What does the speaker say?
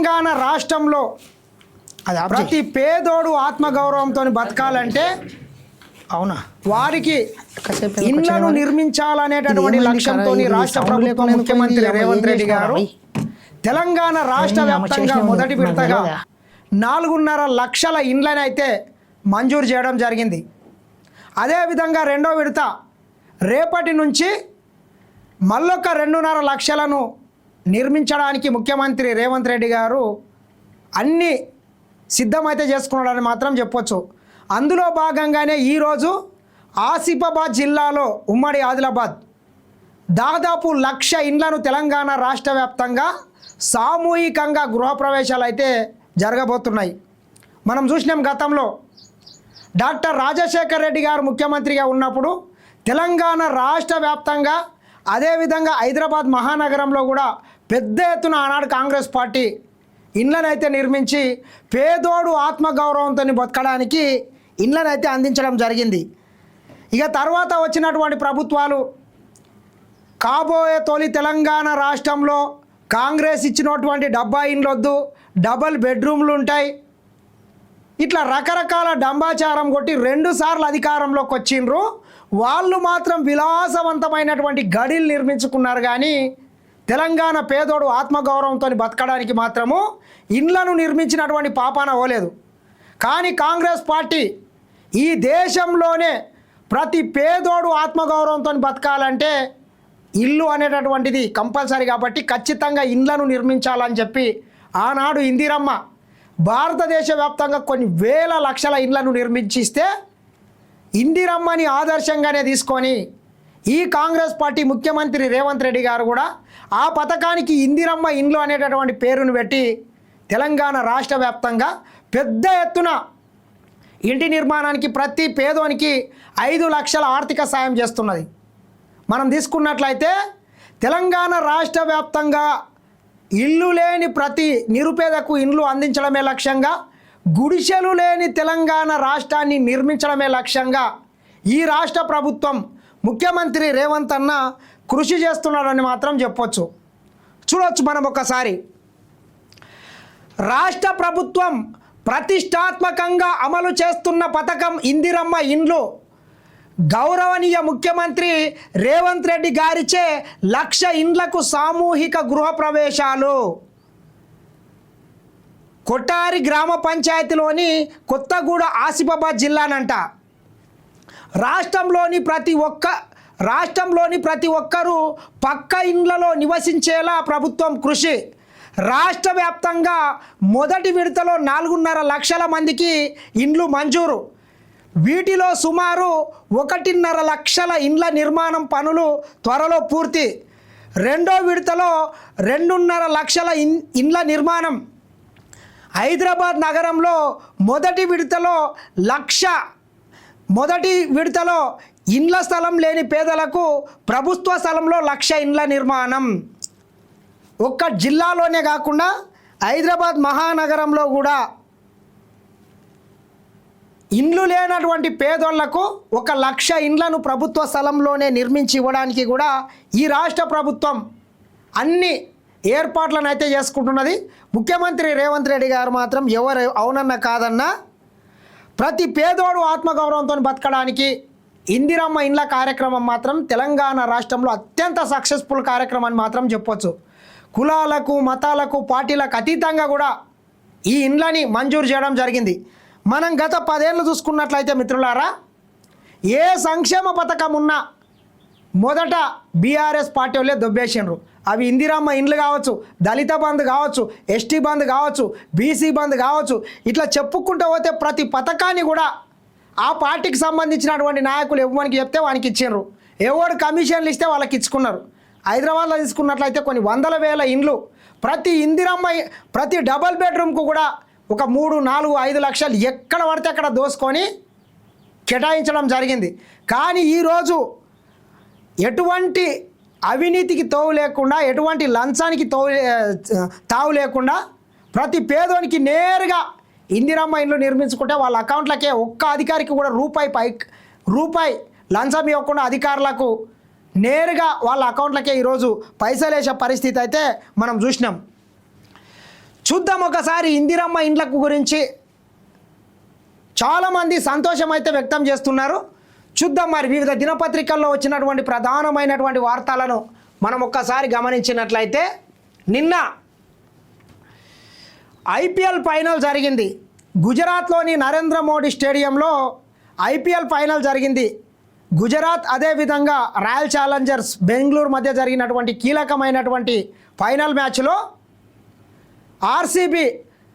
తెలంగాణ రాష్ట్రంలో ప్రతి పేదోడు ఆత్మగౌరవంతో బతకాలంటే అవునా వారికి ఇళ్లను నిర్మించాలనేటటువంటి లక్ష్యంతో రాష్ట్ర ప్రభుత్వం ముఖ్యమంత్రి రేవంత్ రెడ్డి గారు తెలంగాణ రాష్ట్ర వ్యాప్తంగా మొదటి విడతగా 4.5 లక్షల ఇండ్లనైతే మంజూరు చేయడం జరిగింది. అదేవిధంగా రెండో విడత రేపటి నుంచి మళ్ళొక 2.5 లక్షలను నిర్మించడానికి ముఖ్యమంత్రి రేవంత్ రెడ్డి గారు అన్నీ సిద్ధమైతే చేసుకున్నాడని మాత్రం చెప్పొచ్చు. అందులో భాగంగానే ఈరోజు ఆసిఫాబాద్ జిల్లాలో ఉమ్మడి ఆదిలాబాద్ దాదాపు 1,00,000 ఇండ్లను తెలంగాణ రాష్ట్ర వ్యాప్తంగా సామూహికంగా గృహప్రవేశాలు అయితే జరగబోతున్నాయి. మనం చూసినాం గతంలో డాక్టర్ రాజశేఖర్ రెడ్డి గారు ముఖ్యమంత్రిగా ఉన్నప్పుడు తెలంగాణ రాష్ట్ర వ్యాప్తంగా అదేవిధంగా హైదరాబాద్ మహానగరంలో కూడా పెద్ద ఎత్తున ఆనాడు కాంగ్రెస్ పార్టీ ఇండ్లనైతే నిర్మించి పేదోడు ఆత్మగౌరవంతో బతకడానికి ఇండ్లనైతే అందించడం జరిగింది. ఇక తర్వాత వచ్చినటువంటి ప్రభుత్వాలు కాబోయే తొలి తెలంగాణ రాష్ట్రంలో కాంగ్రెస్ ఇచ్చినటువంటి 70 ఇండ్లు వద్దు, డబల్ బెడ్రూమ్లు ఉంటాయి, ఇట్లా రకరకాల డంబాచారం కొట్టి 2 సార్లు అధికారంలోకి వచ్చిండ్రు. వాళ్ళు మాత్రం విలాసవంతమైనటువంటి గడిలు నిర్మించుకున్నారు. కానీ తెలంగాణ పేదోడు ఆత్మగౌరవంతో బతకడానికి మాత్రము ఇండ్లను నిర్మించినటువంటి పాపాన పోలేదు. కానీ కాంగ్రెస్ పార్టీ ఈ దేశంలోనే ప్రతి పేదోడు ఆత్మగౌరవంతో బతకాలంటే ఇల్లు అనేటటువంటిది కంపల్సరీ కాబట్టి ఖచ్చితంగా ఇండ్లను నిర్మించాలని చెప్పి ఆనాడు ఇందిరమ్మ భారతదేశ వ్యాప్తంగా కొన్ని వేల లక్షల ఇండ్లను నిర్మించిస్తే ఇందిరమ్మని ఆదర్శంగానే తీసుకొని ఈ కాంగ్రెస్ పార్టీ ముఖ్యమంత్రి రేవంత్ రెడ్డి గారు కూడా ఆ పథకానికి ఇందిరమ్మ ఇండ్లు అనేటటువంటి పేరును పెట్టి తెలంగాణ రాష్ట్ర వ్యాప్తంగా పెద్ద ఎత్తున ఇంటి నిర్మాణానికి ప్రతి పేదోనికి 5 లక్షల ఆర్థిక సాయం చేస్తున్నది. మనం తీసుకున్నట్లయితే తెలంగాణ రాష్ట్ర వ్యాప్తంగా ఇల్లు లేని ప్రతి నిరుపేదకు ఇండ్లు అందించడమే లక్ష్యంగా, గుడిసెలు లేని తెలంగాణ రాష్ట్రాన్ని నిర్మించడమే లక్ష్యంగా ఈ రాష్ట్ర ప్రభుత్వం ముఖ్యమంత్రి రేవంత్ అన్న కృషి చేస్తున్నాడని మాత్రం చెప్పొచ్చు. చూడొచ్చు మనం ఒకసారి రాష్ట్ర ప్రభుత్వం ప్రతిష్టాత్మకంగా అమలు చేస్తున్న పథకం ఇందిరమ్మ ఇండ్లు. గౌరవనీయ ముఖ్యమంత్రి రేవంత్ రెడ్డి గారిచే 1,00,000 ఇండ్లకు సామూహిక గృహప్రవేశాలు. కొట్టారి గ్రామ పంచాయతీలోని కొత్తగూడ ఆసిఫాబాద్ జిల్లానంట. రాష్ట్రంలోని ప్రతి ఒక్కరూ పక్క ఇండ్లలో నివసించేలా ప్రభుత్వం కృషి. రాష్ట్ర వ్యాప్తంగా మొదటి విడతలో 4.5 లక్షల మందికి ఇండ్లు మంజూరు. వీటిలో సుమారు 1.5 లక్షల ఇండ్ల నిర్మాణం పనులు త్వరలో పూర్తి. రెండో విడతలో 2.5 లక్షల ఇండ్ల నిర్మాణం. హైదరాబాద్ నగరంలో మొదటి విడతలో ఇండ్ల స్థలం లేని పేదలకు ప్రభుత్వ స్థలంలో 1,00,000 ఇండ్ల నిర్మాణం. ఒక్క జిల్లాలోనే కాకుండా హైదరాబాద్ మహానగరంలో కూడా ఇండ్లు లేనటువంటి పేదోళ్లకు 1,00,000 ఇండ్లను ప్రభుత్వ స్థలంలోనే నిర్మించి ఇవ్వడానికి కూడా ఈ రాష్ట్ర ప్రభుత్వం అన్ని ఏర్పాట్లను అయితే చేసుకుంటున్నది. ముఖ్యమంత్రి రేవంత్ రెడ్డి గారు మాత్రం ఎవరు అవునన్నా కాదన్నా ప్రతి పేదోడు ఆత్మగౌరవంతో బతకడానికి ఇందిరమ్మ ఇండ్ల కార్యక్రమం మాత్రం తెలంగాణ రాష్ట్రంలో అత్యంత సక్సెస్ఫుల్ కార్యక్రమం అని మాత్రం చెప్పొచ్చు. కులాలకు మతాలకు పార్టీలకు అతీతంగా కూడా ఈ ఇండ్లని మంజూరు చేయడం జరిగింది. మనం గత 10 ఏళ్ళు చూసుకున్నట్లయితే మిత్రులారా, ఏ సంక్షేమ పథకం ఉన్నా మొదట బీఆర్ఎస్ పార్టీ వాళ్ళే దొబ్బేసినారు. అవి ఇందిరమ్మ ఇండ్లు కావచ్చు, దళిత బంధు కావచ్చు, ఎస్టీ బంధు కావచ్చు, బీసీ బంధు కావచ్చు, ఇట్లా చెప్పుకుంటూ పోతే ప్రతి పథకాన్ని కూడా ఆ పార్టీకి సంబంధించినటువంటి నాయకులు ఎవరికి చెప్తే వానికి ఇచ్చిండ్రు. ఎవరు కమిషన్లు ఇస్తే వాళ్ళకి ఇచ్చుకున్నారు. హైదరాబాద్లో తీసుకున్నట్లయితే కొన్ని 100,000 ఇండ్లు ప్రతి ఇందిరమ్మ ప్రతి డబల్ బెడ్రూమ్కు కూడా ఒక 3, 4, 5 లక్షలు ఎక్కడ పడితే అక్కడ దోసుకొని కేటాయించడం జరిగింది. కానీ ఈరోజు ఎటువంటి అవినీతికి తోవు లేకుండా, ఎటువంటి లంచానికి తావు లేకుండా ప్రతి పేదోనికి నేరుగా ఇందిరమ్మ ఇండ్లు నిర్మించుకుంటే వాళ్ళ అకౌంట్లకే ఒక్క అధికారికి కూడా రూపాయి లంచం ఇవ్వకుండా అధికారులకు నేరుగా వాళ్ళ అకౌంట్లకే ఈరోజు పైసలు వేసే పరిస్థితి అయితే మనం చూసినాం. చూద్దాం ఒకసారి ఇందిరమ్మ ఇండ్లకు గురించి. చాలామంది సంతోషం అయితే వ్యక్తం చేస్తున్నారు. చూద్దాం మరి వివిధ దినపత్రికల్లో వచ్చినటువంటి ప్రధానమైనటువంటి వార్తలను మనం ఒక్కసారి గమనించినట్లయితే, నిన్న ఐపీఎల్ ఫైనల్ జరిగింది. గుజరాత్లోని నరేంద్ర మోడీ స్టేడియంలో ఐపీఎల్ ఫైనల్ జరిగింది. గుజరాత్ అదేవిధంగా రాయల్ ఛాలెంజర్స్ బెంగళూరు మధ్య జరిగినటువంటి కీలకమైనటువంటి ఫైనల్ మ్యాచ్లో ఆర్సీబీ